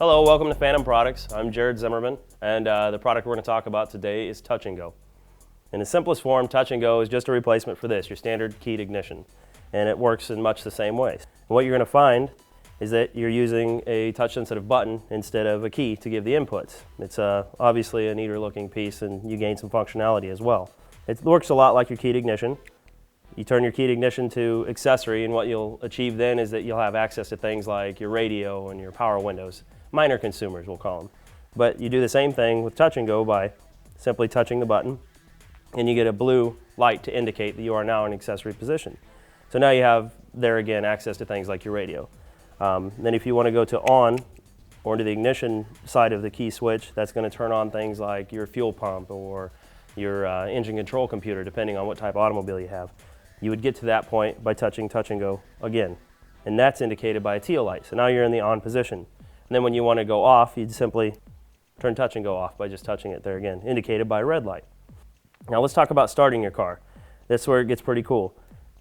Hello, welcome to Phantom Products. I'm Jared Zimmerman, and the product we're going to talk about today is Touch and Go. In the simplest form, Touch and Go is just a replacement for this, your standard keyed ignition, and it works in much the same ways. And what you're going to find is that you're using a touch-sensitive button instead of a key to give the inputs. It's obviously a neater looking piece, and you gain some functionality as well. It works a lot like your keyed ignition. You turn your keyed ignition to accessory, and what you'll achieve then is that you'll have access to things like your radio and your power windows. Minor consumers, we'll call them. But you do the same thing with Touch and Go by simply touching the button, and you get a blue light to indicate that you are now in accessory position. So now you have, there again, access to things like your radio. Then if you want to go to on, or to the ignition side of the key switch, that's going to turn on things like your fuel pump or your engine control computer, depending on what type of automobile you have. You would get to that point by touching Touch and Go again. And that's indicated by a teal light. So now you're in the on position. And then when you want to go off, you'd simply turn Touch and Go off by just touching it there again, indicated by a red light. Now let's talk about starting your car. That's where it gets pretty cool.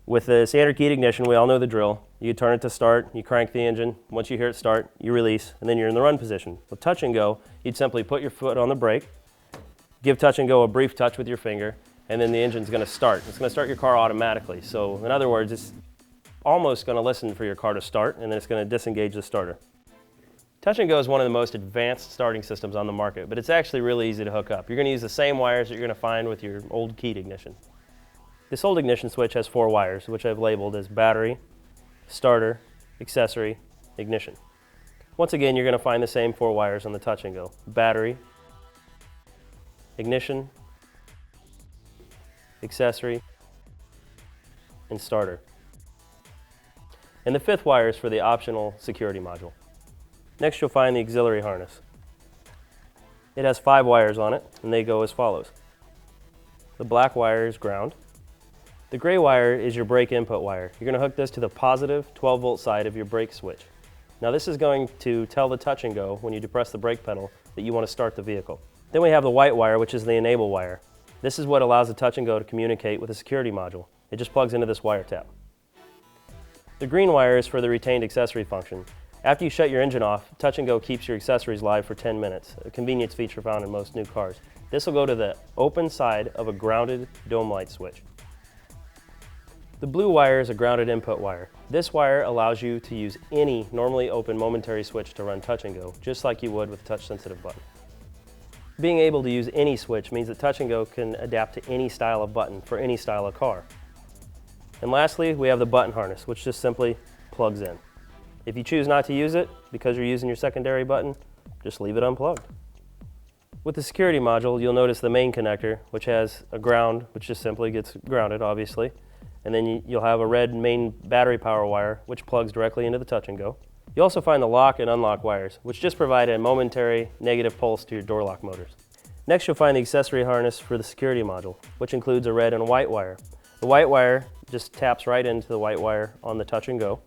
With the standard keyed ignition, we all know the drill. You turn it to start, you crank the engine. Once you hear it start, you release, and then you're in the run position. With Touch and Go, you'd simply put your foot on the brake, give Touch and Go a brief touch with your finger, and then the engine's going to start. It's going to start your car automatically. So in other words, it's almost going to listen for your car to start, and then it's going to disengage the starter. Touch and Go is one of the most advanced starting systems on the market, but it's actually really easy to hook up. You're going to use the same wires that you're going to find with your old keyed ignition. This old ignition switch has 4 wires, which I've labeled as battery, starter, accessory, ignition. Once again, you're going to find the same 4 wires on the Touch and Go. Battery, ignition, accessory, and starter. And the 5th wire is for the optional security module. Next, you'll find the auxiliary harness. It has 5 wires on it, and they go as follows. The black wire is ground. The gray wire is your brake input wire. You're going to hook this to the positive 12-volt side of your brake switch. Now this is going to tell the Touch and Go when you depress the brake pedal that you want to start the vehicle. Then we have the white wire, which is the enable wire. This is what allows the Touch and Go to communicate with the security module. It just plugs into this wire tap. The green wire is for the retained accessory function. After you shut your engine off, Touch and Go keeps your accessories live for 10 minutes, a convenience feature found in most new cars. This will go to the open side of a grounded dome light switch. The blue wire is a grounded input wire. This wire allows you to use any normally open momentary switch to run Touch and Go, just like you would with a touch-sensitive button. Being able to use any switch means that Touch and Go can adapt to any style of button for any style of car. And lastly, we have the button harness, which just simply plugs in. If you choose not to use it because you're using your secondary button, just leave it unplugged. With the security module, you'll notice the main connector, which has a ground, which just simply gets grounded, obviously. And then you'll have a red main battery power wire, which plugs directly into the Touch and Go. You also find the lock and unlock wires, which just provide a momentary negative pulse to your door lock motors. Next, you'll find the accessory harness for the security module, which includes a red and a white wire. The white wire just taps right into the white wire on the Touch and Go,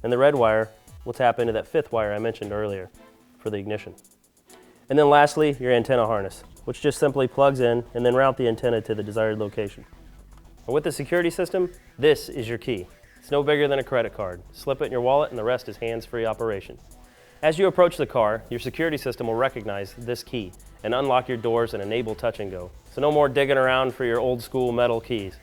and the red wire will tap into that 5th wire I mentioned earlier for the ignition. And then lastly, your antenna harness, which just simply plugs in and then route the antenna to the desired location. And with the security system, this is your key. It's no bigger than a credit card. Slip it in your wallet and the rest is hands-free operation. As you approach the car, your security system will recognize this key and unlock your doors and enable Touch and Go. So no more digging around for your old school metal keys.